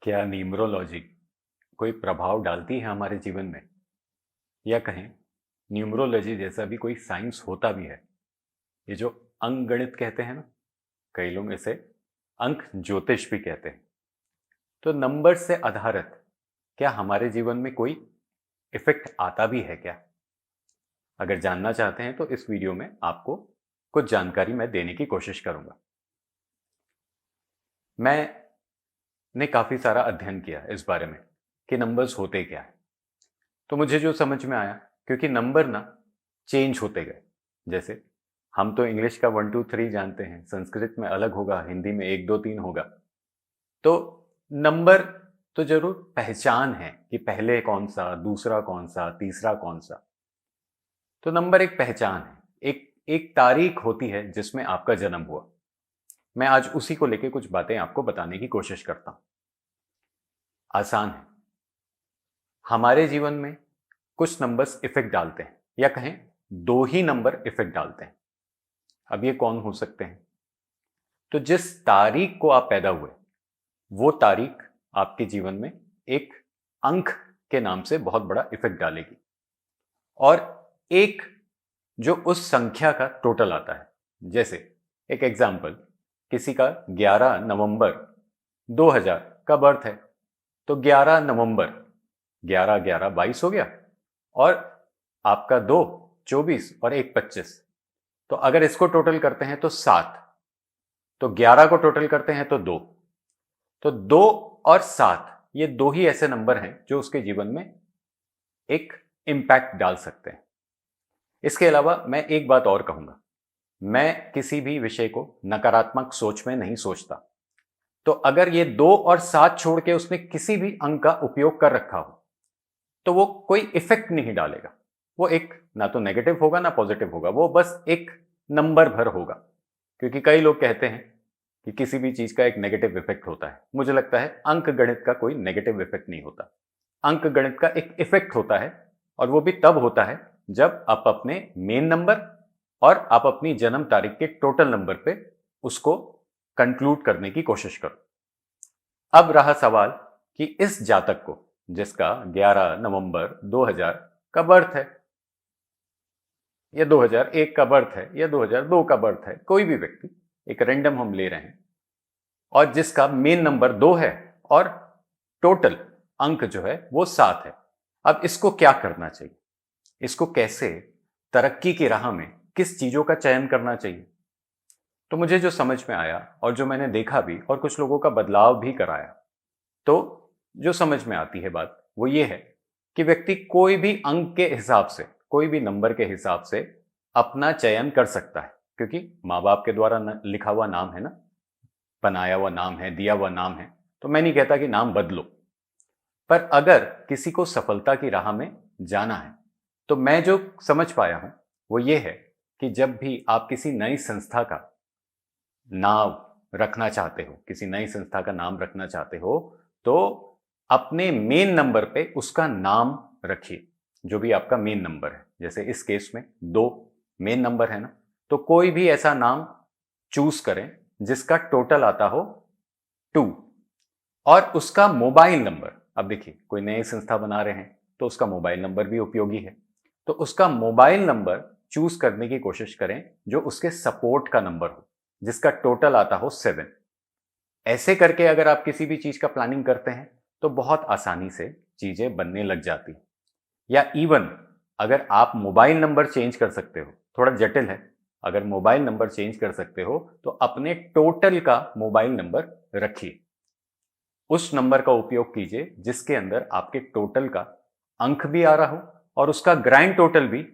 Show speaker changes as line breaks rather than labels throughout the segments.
क्या न्यूमरोलॉजी कोई प्रभाव डालती है हमारे जीवन में, या कहें न्यूमरोलॉजी जैसा भी कोई साइंस होता भी है? ये जो अंक गणित कहते हैं ना, कई लोग इसे अंक ज्योतिष भी कहते हैं। तो नंबर से आधारित क्या हमारे जीवन में कोई इफेक्ट आता भी है क्या? अगर जानना चाहते हैं तो इस वीडियो में आपको कुछ जानकारी मैं देने की कोशिश करूंगा। मैंने काफी सारा अध्ययन किया इस बारे में कि नंबर्स होते क्या है। तो मुझे जो समझ में आया, क्योंकि नंबर ना चेंज होते गए। जैसे हम तो इंग्लिश का 1 2 3 जानते हैं, संस्कृत में अलग होगा, हिंदी में 1 2 3 होगा। तो नंबर तो जरूर पहचान है कि पहले कौन सा, दूसरा कौन सा, तीसरा कौन सा। तो नंबर एक पहचान है, एक एक तारीख होती है जिसमें आपका जन्म हुआ। मैं आज उसी को लेके कुछ बातें आपको बताने की कोशिश करता हूं। आसान है। हमारे जीवन में कुछ नंबर्स इफेक्ट डालते हैं, या कहें दो ही नंबर इफेक्ट डालते हैं। अब ये कौन हो सकते हैं? तो जिस तारीख को आप पैदा हुए, वो तारीख आपके जीवन में एक अंक के नाम से बहुत बड़ा इफेक्ट डालेगी, और एक जो उस संख्या का टोटल आता है। जैसे एक एग्जाम्पल, किसी का 11 नवंबर 2000 का बर्थ है, तो 11 नवंबर 11 11 22 हो गया, और आपका 2 24 और 1 25। तो अगर इसको टोटल करते हैं तो 7, तो 11 को टोटल करते हैं तो 2। तो 2 और 7 ये दो ही ऐसे नंबर हैं जो उसके जीवन में एक इंपैक्ट डाल सकते हैं। इसके अलावा मैं एक बात और कहूंगा, मैं किसी भी विषय को नकारात्मक सोच में नहीं सोचता। तो अगर ये 2 और 7 छोड़ के उसने किसी भी अंक का उपयोग कर रखा हो, तो वो कोई इफेक्ट नहीं डालेगा। वो एक ना तो नेगेटिव होगा ना पॉजिटिव होगा, वो बस एक नंबर भर होगा। क्योंकि कई लोग कहते हैं कि किसी भी चीज का एक नेगेटिव इफेक्ट होता है। मुझे लगता है अंक गणित का कोई नेगेटिव इफेक्ट नहीं होता। अंक गणित का एक इफेक्ट होता है, और वो भी तब होता है जब आप अपने मेन नंबर और आप अपनी जन्म तारीख के टोटल नंबर पे उसको कंक्लूड करने की कोशिश करो। अब रहा सवाल कि इस जातक को, जिसका 11 नवंबर 2000 का बर्थ है, या 2001 का बर्थ है, या 2002 का बर्थ है, कोई भी व्यक्ति, एक रैंडम हम ले रहे हैं, और जिसका मेन नंबर 2 है और टोटल अंक जो है वो 7 है। अब इसको क्या करना चाहिए? इसको कैसे तरक्की की राह में किस चीजों का चयन करना चाहिए? तो मुझे जो समझ में आया, और जो मैंने देखा भी और कुछ लोगों का बदलाव भी कराया, तो जो समझ में आती है बात वो ये है कि व्यक्ति कोई भी अंक के हिसाब से, कोई भी नंबर के हिसाब से अपना चयन कर सकता है। क्योंकि माँ बाप के द्वारा लिखा हुआ नाम है ना, बनाया हुआ नाम है, दिया हुआ नाम है। तो मैं नहीं कहता कि नाम बदलो, पर अगर किसी को सफलता की राह में जाना है, तो मैं जो समझ पाया हूं वो ये है कि जब भी आप किसी नई संस्था का नाम रखना चाहते हो, किसी नई संस्था का नाम रखना चाहते हो, तो अपने मेन नंबर पे उसका नाम रखिए, जो भी आपका मेन नंबर है। जैसे इस केस में 2 मेन नंबर है ना, तो कोई भी ऐसा नाम चूज करें जिसका टोटल आता हो 2, और उसका मोबाइल नंबर, अब देखिए कोई नई संस्था बना रहे हैं तो उसका मोबाइल नंबर भी उपयोगी है। तो उसका मोबाइल नंबर चूज करने की कोशिश करें जो उसके सपोर्ट का नंबर हो, जिसका टोटल आता हो 7। ऐसे करके अगर आप किसी भी चीज का प्लानिंग करते हैं तो बहुत आसानी से चीजें बनने लग जाती। या इवन अगर आप मोबाइल नंबर चेंज कर सकते हो, थोड़ा जटिल है, अगर मोबाइल नंबर चेंज कर सकते हो तो अपने टोटल का मोबाइल नंबर रखिए। उस नंबर का उपयोग कीजिए जिसके अंदर आपके टोटल का अंक भी आ रहा हो, और उसका ग्रैंड टोटल भी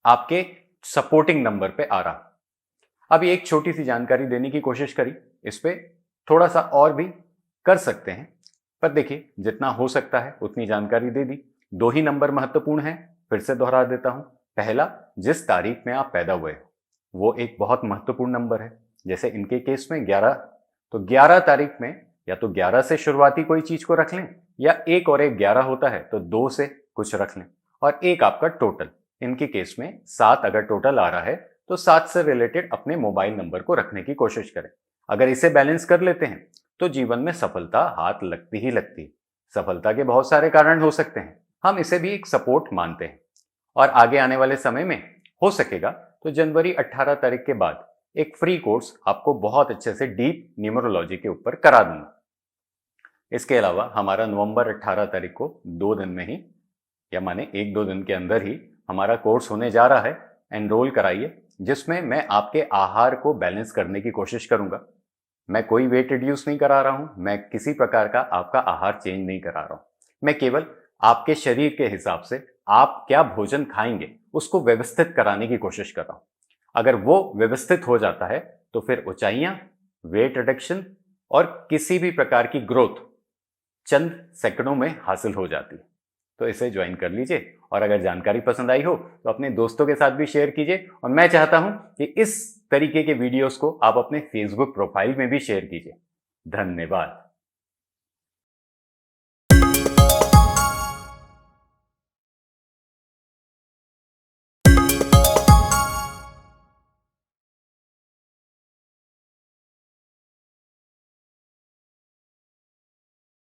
आपके सपोर्टिंग नंबर पे आ रहा हो। अब एक छोटी सी जानकारी देने की कोशिश करी, इस पे थोड़ा सा और भी कर सकते हैं, पर देखिए जितना हो सकता है उतनी जानकारी दे दी। 2 ही नंबर महत्वपूर्ण है, फिर से दोहरा देता हूं। पहला, जिस तारीख में आप पैदा हुए हो वो एक बहुत महत्वपूर्ण नंबर है। जैसे इनके केस में 11, तो 11 तारीख में या तो 11 से शुरुआती कोई चीज को रख लें, या 1 और 1 11 होता है तो 2 से कुछ रख लें, और 1 आपका टोटल। इनके केस में 7 अगर टोटल आ रहा है तो 7 से रिलेटेड अपने मोबाइल नंबर को रखने की कोशिश करें। अगर इसे बैलेंस कर लेते हैं तो जीवन में सफलता हाथ लगती ही लगती है। सफलता के बहुत सारे कारण हो सकते हैं, हम इसे भी एक सपोर्ट मानते हैं। और आगे आने वाले समय में हो सकेगा तो जनवरी 18 तारीख के बाद एक फ्री कोर्स आपको बहुत अच्छे से डीप न्यूमरोलॉजी के ऊपर करा दूंगा। इसके अलावा हमारा नवंबर 18 तारीख को 2 दिन में ही, या माने 1-2 दिन के अंदर ही हमारा कोर्स होने जा रहा है। एनरोल कराइए, जिसमें मैं आपके आहार को बैलेंस करने की कोशिश करूंगा। मैं कोई वेट रिड्यूस नहीं करा रहा हूं, मैं किसी प्रकार का आपका आहार चेंज नहीं करा रहा हूं। मैं केवल आपके शरीर के हिसाब से आप क्या भोजन खाएंगे उसको व्यवस्थित कराने की कोशिश कर रहा हूं। अगर वो व्यवस्थित हो जाता है तो फिर ऊंचाइयां, वेट रिडक्शन और किसी भी प्रकार की ग्रोथ चंद सेकंडों में हासिल हो जाती है। तो इसे ज्वाइन कर लीजिए, और अगर जानकारी पसंद आई हो तो अपने दोस्तों के साथ भी शेयर कीजिए। और मैं चाहता हूं कि इस तरीके के वीडियोस को आप अपने फेसबुक प्रोफाइल में भी शेयर कीजिए। धन्यवाद।